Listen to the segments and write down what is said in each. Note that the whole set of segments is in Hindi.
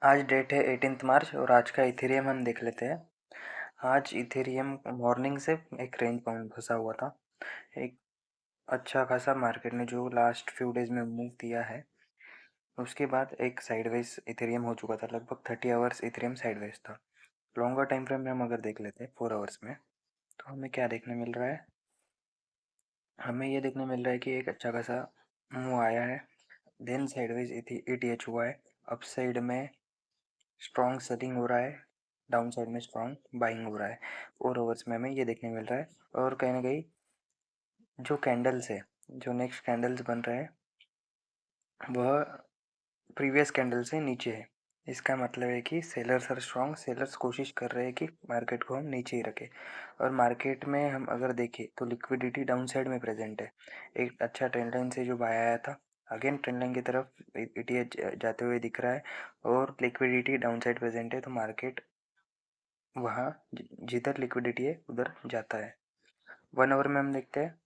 आज डेट है 18 मार्च और आज का इथेरियम हम देख लेते हैं। आज इथेरियम मॉर्निंग से एक रेंज बाउंड फंसा हुआ था। एक अच्छा खासा मार्केट ने जो लास्ट फ्यू डेज में मूव दिया है, उसके बाद एक साइडवेज इथेरियम हो चुका था। लगभग 30 आवर्स इथेरियम साइडवेज था। लॉन्गर टाइम फ्रेम में हम अगर देख लेते हैं 4 आवर्स में, तो हमें क्या देखने मिल रहा है? हमें ये देखने मिल रहा है कि एक अच्छा खासा मूव आया है, देन साइडवेज ईटीएच हुआ है, अप साइड में स्ट्रॉन्ग सेलिंग हो रहा है, डाउन साइड में स्ट्रॉन्ग बाइंग हो रहा है। 4 आवर्स में हमें ये देखने मिल रहा है। और कहीं ना कहीं जो कैंडल्स है, जो नेक्स्ट कैंडल्स बन रहे हैं, वह प्रीवियस कैंडल से नीचे है। इसका मतलब है कि सेलर्स आर स्ट्रॉन्ग, सेलर्स कोशिश कर रहे हैं कि मार्केट को हम नीचे ही रखें। और मार्केट में हम अगर देखें तो लिक्विडिटी डाउन साइड में प्रेजेंट है। एक अच्छा ट्रेंड लाइन से जो बाय आया था, अगेन ट्रेंड लाइन की तरफ ईटीएच जाते हुए दिख रहा है और लिक्विडिटी डाउन साइड प्रेजेंट है, तो मार्केट वहाँ जिधर लिक्विडिटी है उधर जाता है। 1 आवर में हम देखते हैं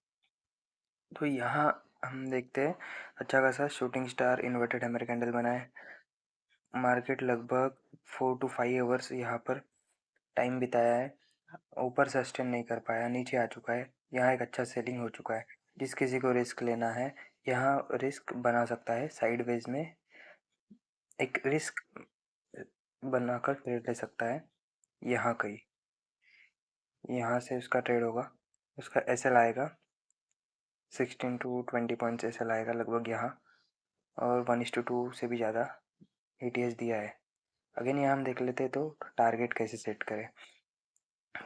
तो यहाँ हम देखते हैं अच्छा खासा shooting star inverted hammer candle बना है। मार्केट लगभग 4 to 5 आवर्स यहाँ पर टाइम बिताया है, ऊपर सस्टेन नहीं कर पाया, नीचे आ चुका है। यहाँ एक अच्छा सेलिंग हो चुका है। जिस किसी को रिस्क लेना है, यहाँ रिस्क बना सकता है। साइडवेज में एक रिस्क बनाकर ट्रेड ले सकता है। यहाँ कहीं यहाँ से उसका ट्रेड होगा, उसका एसएल आएगा 16 to 20 पॉइंट्स एसएल आएगा लगभग यहाँ, और 1:2 से भी ज़्यादा ईटीएस दिया है। अगेन यहाँ हम देख लेते हैं तो टारगेट कैसे सेट करें।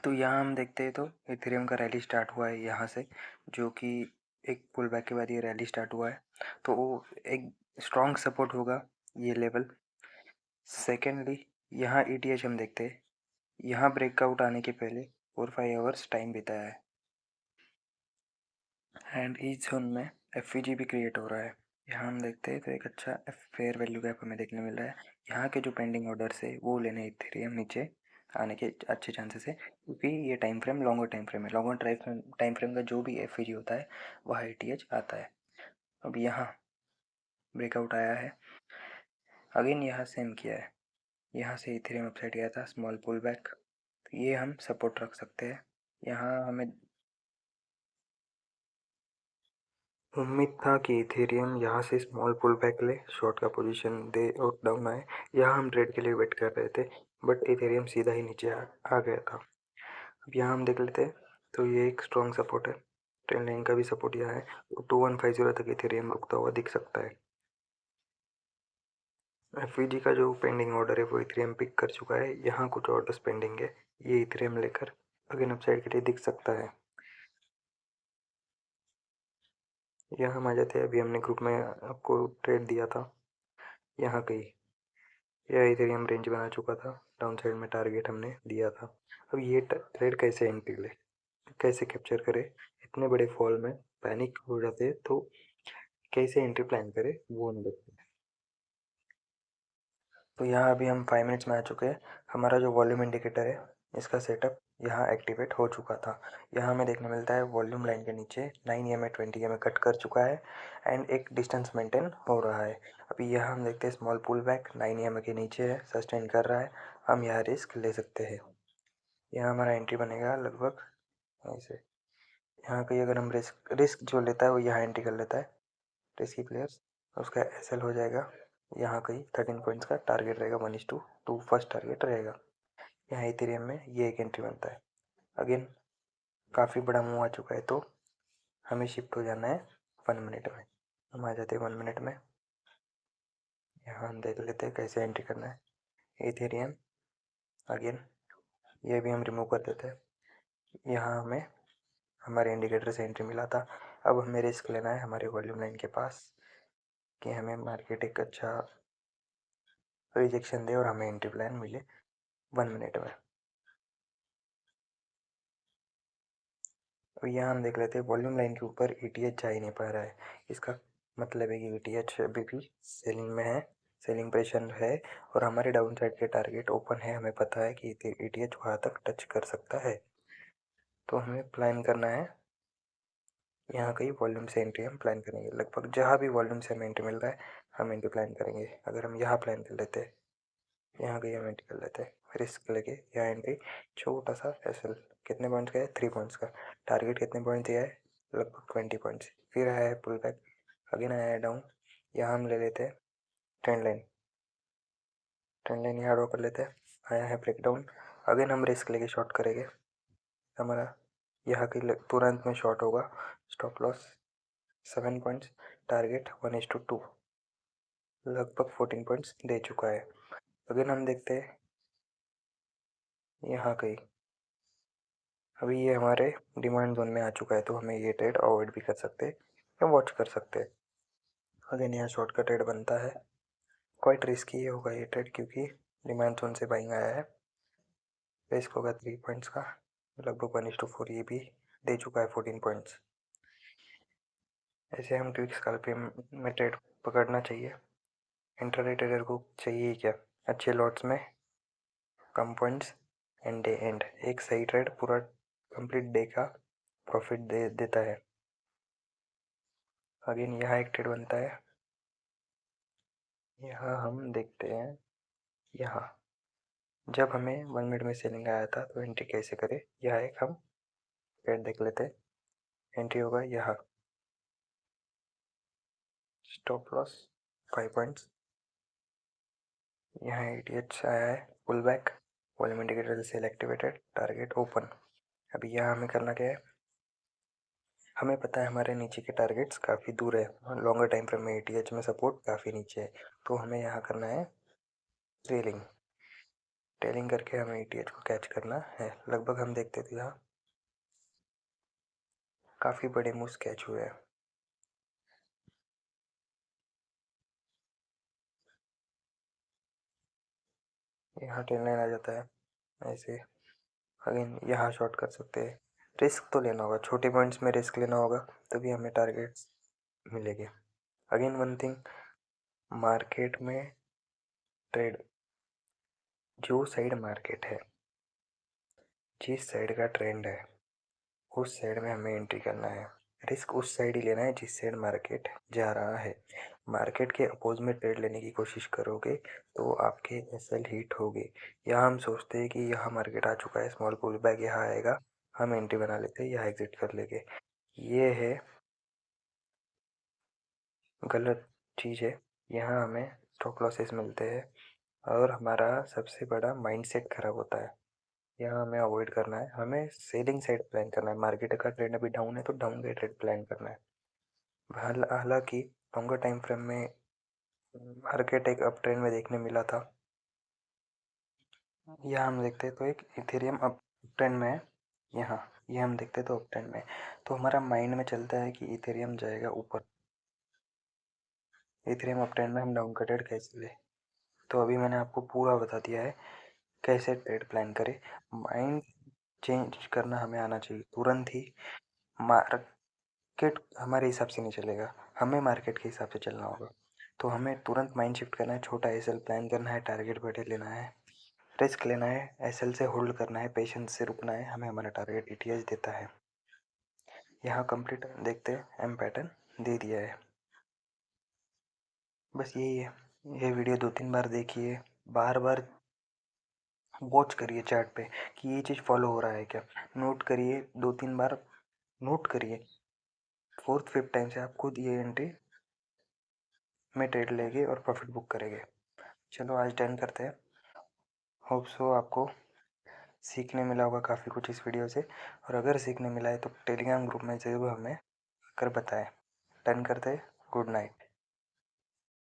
तो यहाँ हम देखते हैं तो इथेरियम का रैली स्टार्ट हुआ है यहाँ से, जो कि एक पुल बैक के बाद ये रैली स्टार्ट हुआ है। तो वो एक स्ट्रॉन्ग सपोर्ट होगा ये लेवल। सेकेंडली यहाँ ईटीएच हम देखते हैं, यहाँ ब्रेकआउट आने के पहले 4-5 आवर्स टाइम बिताया है एंड इस जोन में एफवीजी भी क्रिएट हो रहा है। यहाँ हम देखते हैं तो एक अच्छा फेयर वैल्यू गैप हमें देखने मिल रहा है। यहाँ के जो पेंडिंग ऑर्डर्स है वो लेने इथेरियम नीचे आने के अच्छे चांसेस है, क्योंकि ये time frame longer time frame है। लॉन्गर टाइम फ्रेम का जो भी एफवीजी होता है वह आईटीएच आता है। अब यहाँ ब्रेकआउट आया है, अगेन यहाँ सेम किया है, यहाँ से इथेरियम अपसाइड गया था, स्मॉल पुल बैक, तो ये हम सपोर्ट रख सकते हैं। यहाँ हमें उम्मीद था कि इथेरियम यहाँ से स्मॉल पुल बैक ले, शॉर्ट का पोजीशन दे और डाउन आए। यहाँ हम ट्रेड के लिए वेट कर रहे थे, बट इथेरियम सीधा ही नीचे आ गया था। अब यहाँ हम देख लेते हैं तो ये एक स्ट्रॉन्ग सपोर्ट है, ट्रेंड लाइन का भी सपोर्ट यहाँ है। 2150 तक इथेरियम रुकता हुआ दिख सकता है। एफवीजी का जो पेंडिंग ऑर्डर है वो इथेरियम पिक कर चुका है। यहाँ कुछ ऑर्डर्स पेंडिंग है, ये इथेरियम लेकर अगेन अपसाइड के लिए दिख सकता है। यहाँ हम आ जाते हैं, अभी हमने ग्रुप में आपको ट्रेड दिया था, यहाँ कहीं यह इथेरियम रेंज बना चुका था, डाउन साइड में टारगेट हमने दिया था। अब ये ट्रेड कैसे एंट्री ले, कैसे कैप्चर करे, इतने बड़े फॉल में पैनिक हो जाते तो कैसे एंट्री प्लान करे वो हम देखते हैं। तो यहाँ अभी हम 5 मिनट्स में आ चुके हैं। हमारा जो वॉल्यूम इंडिकेटर है इसका सेटअप यहाँ एक्टिवेट हो चुका था। यहाँ हमें देखने मिलता है वॉल्यूम लाइन के नीचे 9 EMA 20 EMA कट कर चुका है एंड एक डिस्टेंस मेंटेन हो रहा है। अभी यहाँ हम देखते हैं स्मॉल पुल बैक 9 EMA के नीचे है, सस्टेन कर रहा है, हम यहाँ रिस्क ले सकते हैं। यहाँ हमारा एंट्री बनेगा लगभग ऐसे। यहाँ कहीं अगर हम रिस्क रिस्क जो लेता है वो यहाँ एंट्री कर लेता है, रिस्की प्लेयर्स, उसका एसएल हो जाएगा यहाँ कहीं 13 पॉइंट्स का टारगेट रहेगा, 1:2 फर्स्ट टारगेट रहेगा। यहाँ इथेरियम में ये एक एंट्री बनता है। अगेन काफ़ी बड़ा मूव आ चुका है, तो हमें शिफ्ट हो जाना है 1 मिनट में। हम आ जाते हैं 1 मिनट में। यहाँ हम देख लेते हैं कैसे एंट्री करना है। इथेरियम अगेन ये भी हम रिमूव कर देते हैं। यहाँ हमें हमारे इंडिकेटर से एंट्री मिला था। अब हमें रिस्क लेना है हमारे वॉल्यूम लाइन के पास कि हमें मार्केट एक अच्छा रिजेक्शन दे और हमें एंट्री प्लान मिले 1 मिनट में। अब यहाँ हम देख लेते हैं वॉल्यूम लाइन के ऊपर ईटीएच जा ही नहीं पा रहा है। इसका मतलब है कि ईटीएच अभी भी सेलिंग में है, सेलिंग प्रेशर है, और हमारे डाउन साइड के टारगेट ओपन है। हमें पता है कि ईटीएच वहाँ तक टच कर सकता है, तो हमें प्लान करना है यहाँ कहीं वॉल्यूम से एंट्री हम प्लान करेंगे। लगभग जहाँ भी वॉल्यूम से हमें एंट्री मिल रहा है हम एंट्री प्लान करेंगे। अगर हम यहाँ प्लान कर लेते हैं यहाँ कहीं हम एंट्री कर लेते हैं, रिस्क लेके यहाँ एंट्री, छोटा सा एसएल, कितने पॉइंट्स का है, 3 पॉइंट्स का। टारगेट कितने पॉइंट्स दिया है, लगभग 20 पॉइंट्स। फिर आया है पुल बैक, अगेन आया है डाउन, यहाँ हम ले लेते हैं ट्रेंड लाइन, ट्रेंड लाइन यहाँ ड्रॉ कर लेते हैं। आया है ब्रेक डाउन, अगेन हम रिस्क लेके शॉर्ट करेंगे, हमारा यहाँ की तुरंत में शॉर्ट होगा। स्टॉप लॉस 7 पॉइंट्स, टारगेट 1:2, लगभग 14 पॉइंट्स दे चुका है। अगेन हम देखते हैं यहाँ कहीं, अभी ये हमारे डिमांड जोन में आ चुका है, तो हमें ये ट्रेड अवॉइड भी कर सकते हैं या वॉच कर सकते हैं। अगेन यहाँ शॉर्ट का ट्रेड बनता है, क्वाइट रिस्की होगा ये ट्रेड क्योंकि डिमांड जोन से बाइंग आया है। रिस्क होगा 3 पॉइंट्स का, लगभग 1:4, ये भी दे चुका है 14 पॉइंट्स। ऐसे हम ट्विक स्कैल्पिंग में ट्रेड पकड़ना चाहिए। इंट्राडे ट्रेडर को चाहिए क्या, अच्छे लॉट्स में कम पॉइंट्स एंड डे एंड, एक सही ट्रेड पूरा कंप्लीट डे का प्रॉफिट दे देता है। अगेन यहाँ एक ट्रेड बनता है, यहाँ हम देखते हैं, यहाँ जब हमें 1 मिनट में सेलिंग आया था तो एंट्री कैसे करें, यहाँ एक हम ट्रेड देख लेते हैं। एंट्री होगा यहाँ, स्टॉप लॉस 5 पॉइंट्स, यहाँ एटीएच आया है, pull back, volume indicator sell activated, target open. अभी यहाँ हमें करना क्या है, हमें पता है हमारे नीचे के टारगेट्स काफ़ी दूर है, लॉन्गर टाइम फ्रेम में एटीएच में सपोर्ट काफ़ी नीचे है, तो हमें यहाँ करना है ट्रेलिंग, ट्रेलिंग करके हमें एटीएच को कैच करना है। लगभग हम देखते थे यहाँ काफ़ी बड़े मूव्स कैच हुए हैं। यहाँ ट्रेन लाइन आ जाता है ऐसे, अगेन यहाँ शॉर्ट कर सकते हैं। रिस्क तो लेना होगा, छोटे पॉइंट्स में रिस्क लेना होगा तभी हमें टारगेट्स मिलेंगे। अगेन वन थिंग, मार्केट में ट्रेड, जो साइड मार्केट है, जिस साइड का ट्रेंड है उस साइड में हमें एंट्री करना है। रिस्क उस साइड ही लेना है जिस साइड मार्केट जा रहा है। मार्केट के अपोज में ट्रेड लेने की कोशिश करोगे तो आपके एसएल हिट होगी। यहाँ हम सोचते हैं कि यहाँ मार्केट आ चुका है, स्मॉल पुल बैक यहाँ आएगा, हम एंट्री बना लेते हैं, यहाँ एग्जिट कर लेंगे। ये है गलत चीज़ है, यहाँ हमें स्टॉप लॉसेस मिलते हैं और हमारा सबसे बड़ा माइंडसेट खराब होता है। यहाँ हमें अवॉइड करना है, हमें सेलिंग साइड प्लान करना है। मार्केट का ट्रेंड अभी डाउन है तो डाउन का ट्रेड प्लान करना है। हालांकि लॉन्गर टाइम फ्रेम में मार्केट एक अप ट्रेंड में देखने मिला था, यहाँ हम देखते हैं तो एक इथेरियम अप ट्रेंड में है, यहाँ ये हम देखते तो अप ट्रेंड में, तो हमारा माइंड में चलता है कि इथेरियम जाएगा ऊपर, इथेरियम अप ट्रेंड में हम डाउन का ट्रेड कैसे ले। तो अभी मैंने आपको पूरा बता दिया है कैसे ट्रेड प्लान करें। माइंड चेंज करना हमें आना चाहिए तुरंत ही। मार्केट हमारे हिसाब से नहीं चलेगा, हमें मार्केट के हिसाब से चलना होगा, तो हमें तुरंत माइंड शिफ्ट करना है, छोटा एसएल प्लान करना है, टारगेट बड़े लेना है, रिस्क लेना है, एसएल से होल्ड करना है, पेशेंस से रुकना है, हमें हमारा टारगेट ईटीएच देता है। यहाँ कंप्लीट देखते हैं, एम पैटर्न दे दिया है, बस यही है। ये वीडियो 2-3 बार देखिए, बार बार वॉच करिए चार्ट पे कि ये चीज़ फॉलो हो रहा है क्या, नोट करिए 2-3 बार, नोट करिए, 4th-5th टाइम से आप खुद ये एंट्री में ट्रेड लेंगे और प्रॉफिट बुक करेंगे। चलो आज डन करते हैं। होप सो आपको सीखने मिला होगा काफ़ी कुछ इस वीडियो से, और अगर सीखने मिला है तो टेलीग्राम ग्रुप में ज़रूर हमें कर बताएं। डन करते हैं, गुड नाइट।